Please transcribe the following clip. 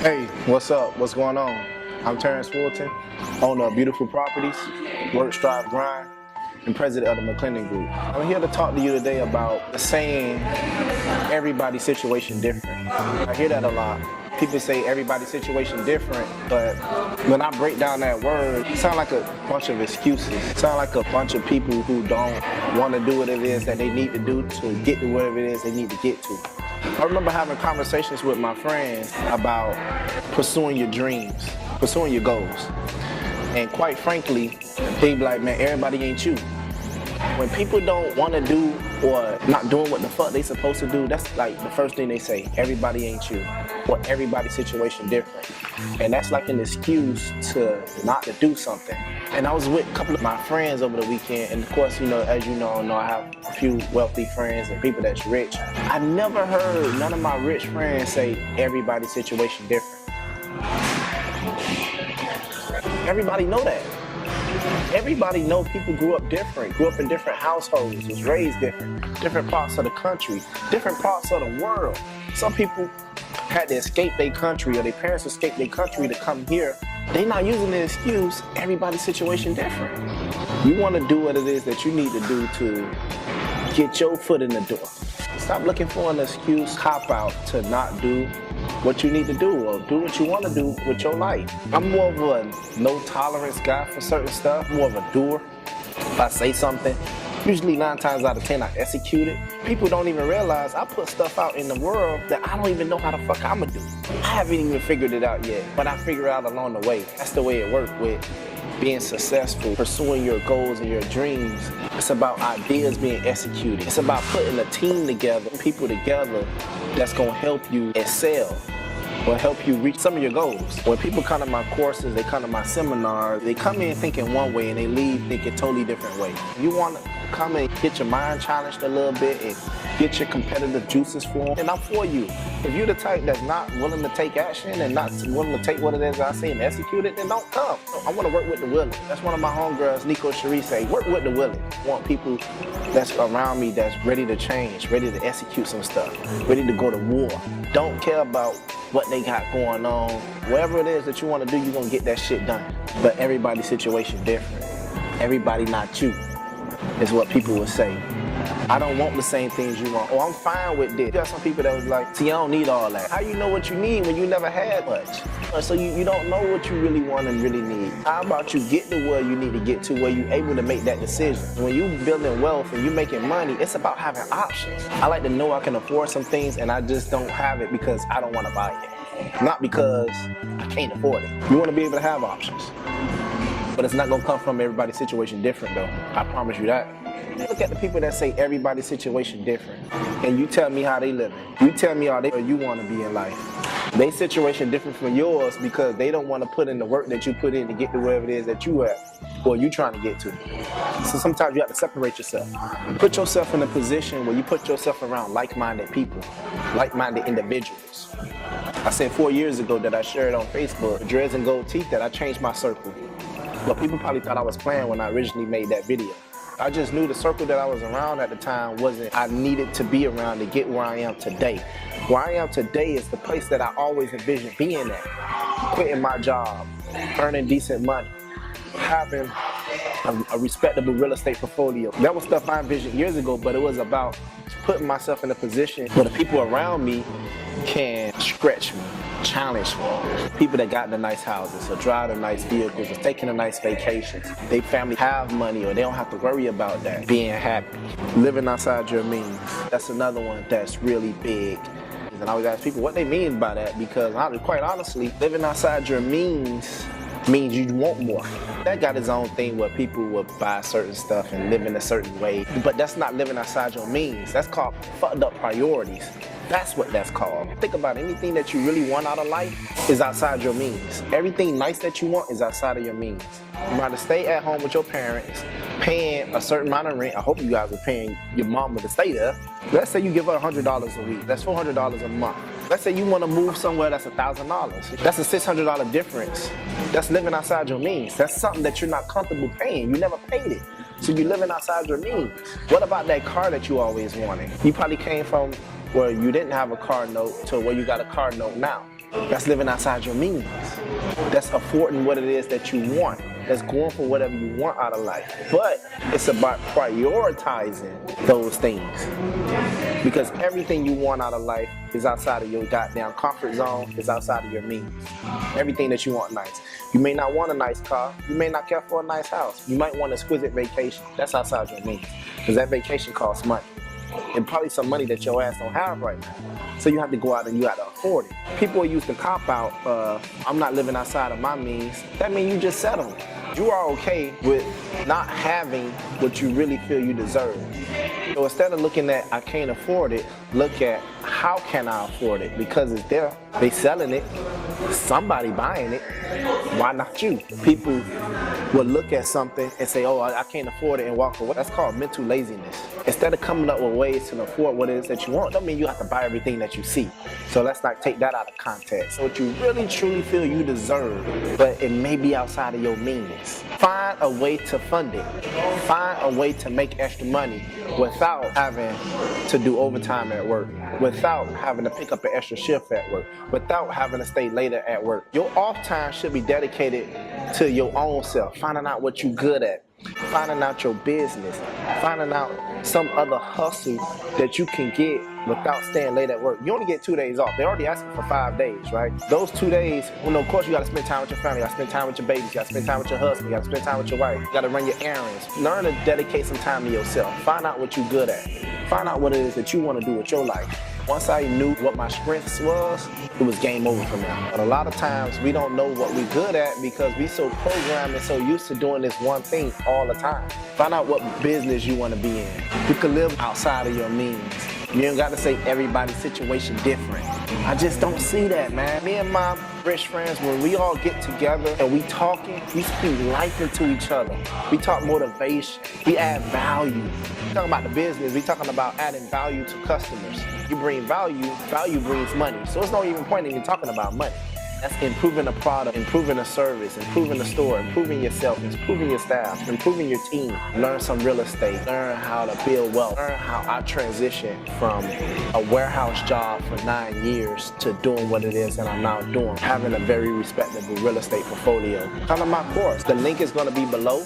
Hey, what's up? What's going on? I'm Terrence Fulton, owner of Beautiful Properties, Work, Strive, Grind, and president of the McClendon Group. I'm here to talk to you today about the saying, everybody's situation different. I hear that a lot. People say everybody's situation different, but when I break down that word, it sounds like a bunch of excuses. It sounds like a bunch of people who don't want to do what it is that they need to do to get to whatever it is they need to get to. I remember having conversations with my friends about pursuing your dreams, pursuing your goals. And quite frankly, they be like, man, everybody ain't you. When people don't want to do or not doing what the fuck they supposed to do, that's like the first thing they say, everybody ain't you, or everybody's situation different. And that's like an excuse to not to do something. And I was with a couple of my friends over the weekend, and of course, as you know, I have a few wealthy friends and people that's rich. I never heard none of my rich friends say everybody's situation different. Everybody know that. Everybody know people grew up different, grew up in different households, was raised different parts of the country, different parts of the world. Some people had to escape their country, or their parents escaped their country to come here. They not using the excuse, everybody's situation different. You want to do what it is that you need to do to get your foot in the door. Stop looking for an excuse, cop out to not do what you need to do or do what you want to do with your life. I'm more of a no tolerance guy for certain stuff, more of a doer. If I say something, usually 9 times out of 10 I execute it. People don't even realize I put stuff out in the world that I don't even know how the fuck I'ma do. I haven't even figured it out yet, but I figure it out along the way. That's the way it works with being successful, pursuing your goals and your dreams. It's about ideas being executed. It's about putting a team together, people together that's gonna help you excel or help you reach some of your goals. When people come to my courses, they come to my seminars, they come in thinking one way and they leave thinking totally different way. You wanna come and get your mind challenged a little bit and get your competitive juices flowing, and I'm for you. If you're the type that's not willing to take action and not willing to take what it is I say and execute it, then don't come. I want to work with the willing. That's one of my homegirls, Nico Cherie, say, work with the willing. I want people that's around me that's ready to change, ready to execute some stuff, ready to go to war. Don't care about what they got going on. Whatever it is that you want to do, you're going to get that shit done. But everybody's situation different. Everybody not you, is what people would say. I don't want the same things you want. Oh, I'm fine with this. You got some people that was like, see, I don't need all that. How you know what you need when you never had much? So you don't know what you really want and really need. How about you get to where you need to get to, where you're able to make that decision? When you building wealth and you making money, it's about having options. I like to know I can afford some things and I just don't have it because I don't want to buy it. Not because I can't afford it. You want to be able to have options. But it's not going to come from everybody's situation different though. I promise you that. Look at the people that say everybody's situation different, and you tell me how they living. You tell me how you want to be in life. Their situation different from yours because they don't want to put in the work that you put in to get to wherever it is that you at or you trying to get to. So sometimes you have to separate yourself. Put yourself in a position where you put yourself around like-minded people, like-minded individuals. I said 4 years ago that I shared on Facebook, Dreads and Gold Teeth, that I changed my circle. But people probably thought I was playing when I originally made that video. I just knew the circle that I was around at the time wasn't I needed to be around to get where I am today. Where I am today is the place that I always envisioned being at. Quitting my job, earning decent money, having a respectable real estate portfolio. That was stuff I envisioned years ago, but it was about putting myself in a position where the people around me can stretch me, challenge me. People that got the nice houses or drive the nice vehicles or taking the nice vacations. They family have money or they don't have to worry about that. Being happy, living outside your means. That's another one that's really big. And I always ask people what they mean by that, because quite honestly, living outside your means you want more. That got its own thing where people will buy certain stuff and live in a certain way, but that's not living outside your means. That's called fucked up priorities. That's what that's called. Think about it. Anything that you really want out of life is outside your means. Everything nice that you want is outside of your means. You might stay at home with your parents, paying a certain amount of rent. I hope you guys are paying your mama to stay there. Let's say you give her $100 a week. That's $400 a month. Let's say you want to move somewhere that's $1,000. That's a $600 difference. That's living outside your means. That's something that you're not comfortable paying. You never paid it. So you're living outside your means. What about that car that you always wanted? You probably came from where you didn't have a car note to where you got a car note now. That's living outside your means. That's affording what it is that you want. That's going for whatever you want out of life. But it's about prioritizing those things. Because everything you want out of life is outside of your goddamn comfort zone, is outside of your means. Everything that you want nice. You may not want a nice car. You may not care for a nice house. You might want an exquisite vacation. That's outside your means. Because that vacation costs money. And probably some money that your ass don't have right now. So you have to go out and you have to afford it. People use the cop out, I'm not living outside of my means. That means you just settled. You are okay with not having what you really feel you deserve. So instead of looking at I can't afford it, look at how can I afford it? Because it's there. They selling it. Somebody buying it. Why not you? People will look at something and say, oh, I can't afford it and walk away. That's called mental laziness. Instead of coming up with ways to afford what it is that you want, don't mean you have to buy everything that you see. So let's not take that out of context. So what you really truly feel you deserve, but it may be outside of your means. Find a way to fund it. Find a way to make extra money without having to do overtime at work, without having to pick up an extra shift at work, without having to stay later at work. Your off time should be dedicated to your own self, finding out what you're good at, finding out your business, finding out some other hustle that you can get without staying late at work. You only get 2 days off. They already asking for 5 days, right? Those 2 days, of course you gotta spend time with your family, you gotta spend time with your babies, you gotta spend time with your husband, you gotta spend time with your wife, you gotta run your errands. Learn to dedicate some time to yourself. Find out what you're good at. Find out what it is that you wanna do with your life. Once I knew what my strengths was, it was game over for me. But a lot of times we don't know what we're good at because we so programmed and so used to doing this one thing all the time. Find out what business you want to be in. You can live outside of your means. You ain't got to say everybody's situation different. I just don't see that, man. Me and my rich friends, when we all get together and we talking, we speak life into each other. We talk motivation. We add value. We talking about the business. We talking about adding value to customers. You bring value, value brings money. So it's no even point in you talking about money. That's improving the product, improving the service, improving the store, improving yourself, improving your staff, improving your team. Learn some real estate, learn how to build wealth, learn how I transitioned from a warehouse job for 9 years to doing what it is that I'm now doing, having a very respectable real estate portfolio. Come to my course. The link is going to be below.